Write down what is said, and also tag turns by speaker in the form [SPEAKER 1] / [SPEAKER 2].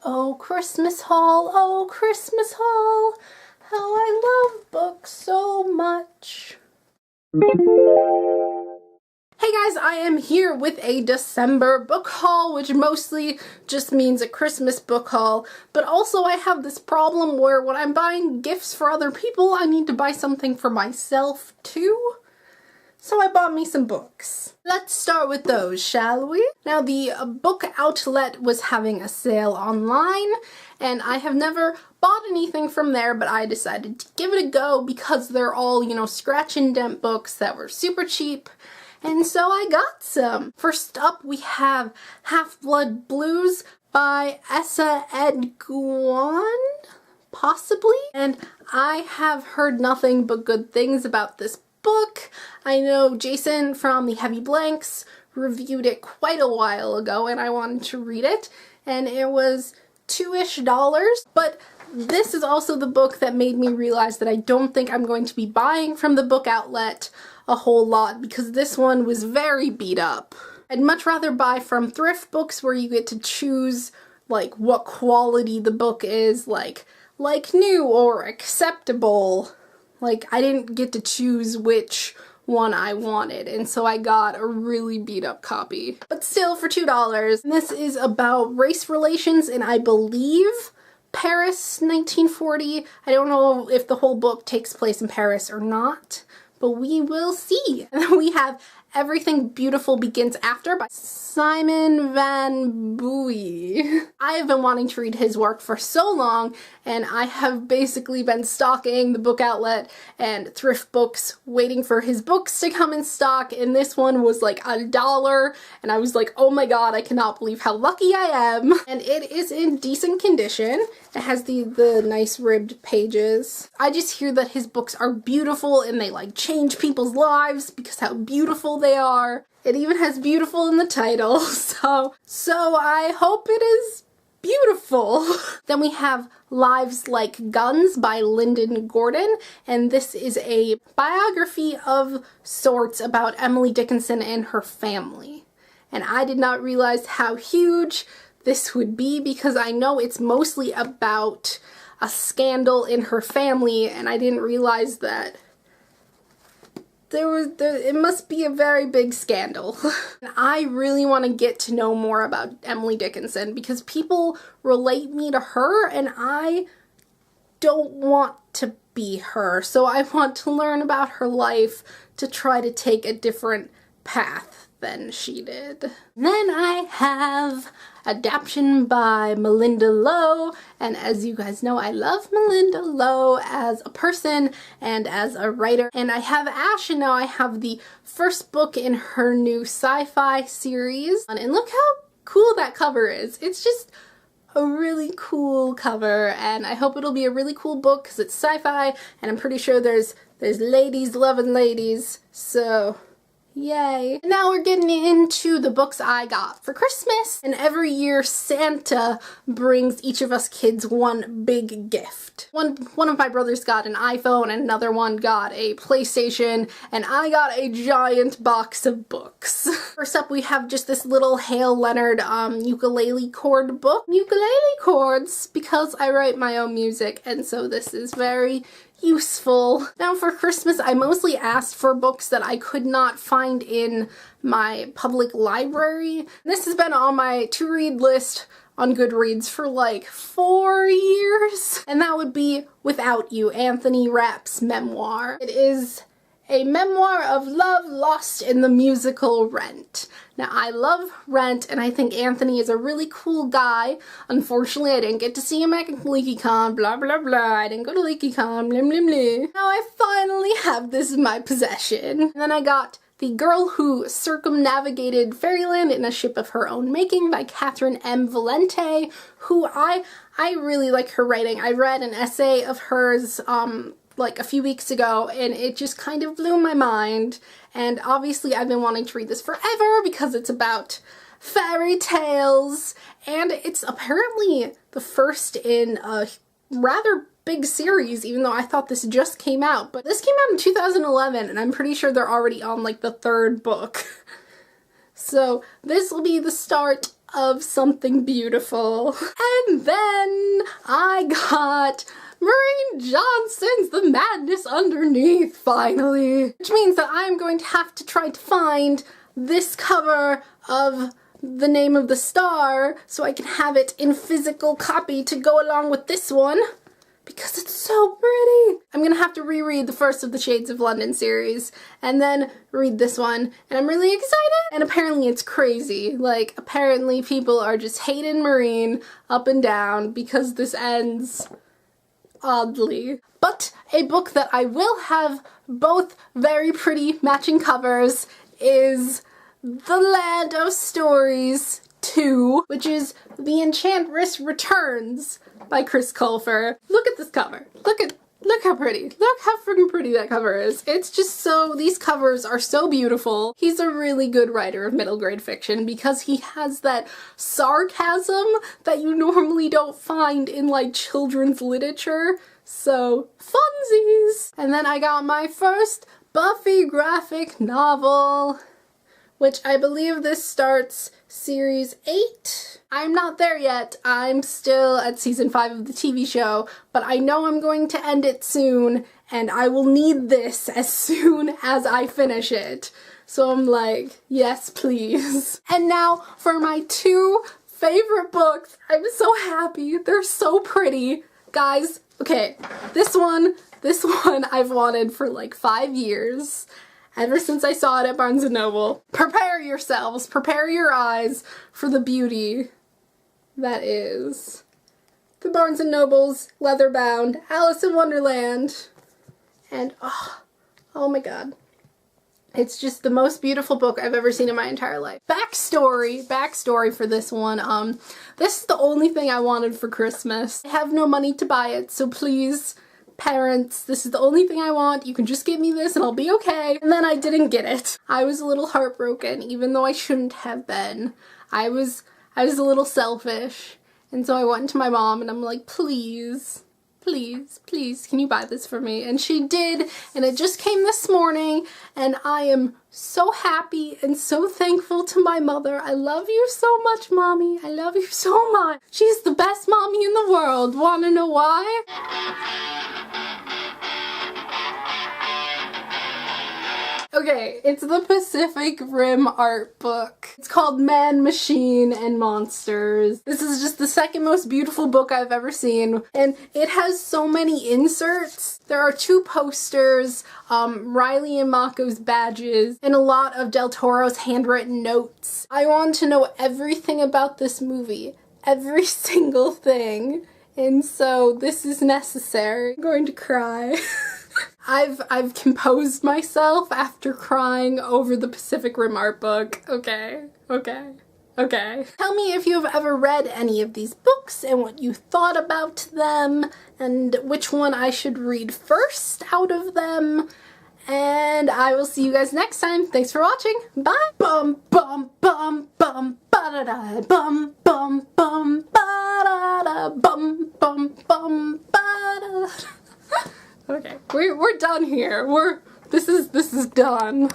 [SPEAKER 1] Oh, Christmas Hall, oh, Christmas Hall, how I love books so much. Hey guys, I am here with a December book haul, which mostly just means a Christmas book haul, but also I have this problem where when I'm buying gifts for other people, I need to buy something for myself too. So I bought me some books. Let's start with those, shall we? Now the book outlet was having a sale online, and I have never bought anything from there, but I decided to give it a go because they're all, you know, scratch and dent books that were super cheap. And so I got some. First up, we have HalfBlood Blues by Essa Edguan, possibly? And I have heard nothing but good things about this book. I know Jason from the Heavy Blanks reviewed it quite a while ago and I wanted to read it, and it was $2-ish, but this is also the book that made me realize that I don't think I'm going to be buying from the book outlet a whole lot because this one was very beat up. I'd much rather buy from thrift books where you get to choose like what quality the book is, like new or acceptable. Like, I didn't get to choose which one I wanted, and so I got a really beat up copy. But still, for $2. This is about race relations in, I believe, Paris, 1940. I don't know if the whole book takes place in Paris or not, but we will see. And then we have Everything Beautiful Begins After by Simon Van Boeie. I have been wanting to read his work for so long, and I have basically been stalking the book outlet and thrift books waiting for his books to come in stock, and this one was like $1, and I was like, oh my god, I cannot believe how lucky I am. And it is in decent condition. It has the nice ribbed pages. I just hear that his books are beautiful and they like change people's lives because how beautiful they are. It even has beautiful in the title, so I hope it is beautiful. Then we have Lives Like Guns by Lyndon Gordon, and this is a biography of sorts about Emily Dickinson and her family. And I did not realize how huge this would be because I know it's mostly about a scandal in her family, and I didn't realize that it must be a very big scandal. And I really want to get to know more about Emily Dickinson because people relate me to her and I don't want to be her. So I want to learn about her life to try to take a different path than she did. Then I have Adaption by Melinda Lowe, and as you guys know, I love Melinda Lowe as a person and as a writer. And I have Ash, and now I have the first book in her new sci-fi series. And look how cool that cover is. It's just a really cool cover, and I hope it'll be a really cool book because it's sci-fi, and I'm pretty sure there's ladies loving ladies, so yay. Now we're getting into the books I got for Christmas. And every year Santa brings each of us kids one big gift. One of my brothers got an iPhone and another one got a PlayStation, and I got a giant box of books. First up we have just this little Hale Leonard ukulele chord book. Ukulele chords because I write my own music, and so this is very useful. Now for Christmas I mostly asked for books that I could not find in my public library. This has been on my to-read list on Goodreads for like 4 years, and that would be Without You, Anthony Rapp's memoir. It is a memoir of love lost in the musical Rent. Now, I love Rent, and I think Anthony is a really cool guy. Unfortunately, I didn't get to see him at LeakyCon, blah blah blah. I didn't go to LeakyCon, blah blah blah. Now I finally have this in my possession. And then I got The Girl Who Circumnavigated Fairyland in a Ship of Her Own Making by Catherine M. Valente, who I really like her writing. I read an essay of hers, like a few weeks ago, and it just kind of blew my mind. And obviously I've been wanting to read this forever because it's about fairy tales, and it's apparently the first in a rather big series, even though I thought this just came out. But this came out in 2011, and I'm pretty sure they're already on like the 3rd book. So this will be the start of something beautiful. And then I got Maureen Johnson's The Madness Underneath, finally. Which means that I'm going to have to try to find this cover of The Name of the Star so I can have it in physical copy to go along with this one, because it's so pretty. I'm gonna have to reread the first of the Shades of London series and then read this one, and I'm really excited. And apparently it's crazy. Like, apparently people are just hating Maureen up and down because this ends oddly. But a book that I will have both very pretty matching covers is The Land of Stories 2, which is The Enchantress Returns by Chris Colfer. Look at this cover. Look how pretty. Look how freaking pretty that cover is. It's just so, these covers are so beautiful. He's a really good writer of middle grade fiction because he has that sarcasm that you normally don't find in like children's literature. So, funsies! And then I got my first Buffy graphic novel, which I believe this starts series 8. I'm not there yet. I'm still at season 5 of the TV show, but I know I'm going to end it soon, and I will need this as soon as I finish it. So I'm like, yes, please. And now for my 2 favorite books. I'm so happy. They're so pretty. Guys, okay, this one I've wanted for like 5 years. Ever since I saw it at Barnes & Noble. Prepare yourselves, prepare your eyes for the beauty that is the Barnes & Noble's leather-bound Alice in Wonderland. And oh my god. It's just the most beautiful book I've ever seen in my entire life. Backstory for this one. This is the only thing I wanted for Christmas. I have no money to buy it, so please, parents, this is the only thing I want. You can just give me this and I'll be okay. And then I didn't get it. I was a little heartbroken, even though I shouldn't have been. I was a little selfish. And so I went to my mom and I'm like, please, can you buy this for me? And she did, and it just came this morning, and I am so happy and so thankful to my mother. I love you so much, Mommy. I love you so much. She's the best mommy in the world. Wanna know why? Okay, it's the Pacific Rim art book. It's called Man, Machine, and Monsters. This is just the second most beautiful book I've ever seen, and it has so many inserts. There are 2 posters, Riley and Mako's badges, and a lot of Del Toro's handwritten notes. I want to know everything about this movie. Every single thing. And so this is necessary. I'm going to cry. I've composed myself after crying over the Pacific Rim art book. Okay. Tell me if you've ever read any of these books and what you thought about them and which one I should read first out of them. And I will see you guys next time. Thanks for watching. Bye. Bum bum bum bum ba da da bum bum bum ba da da bum bum bum ba da. Okay, we're done here. This is done.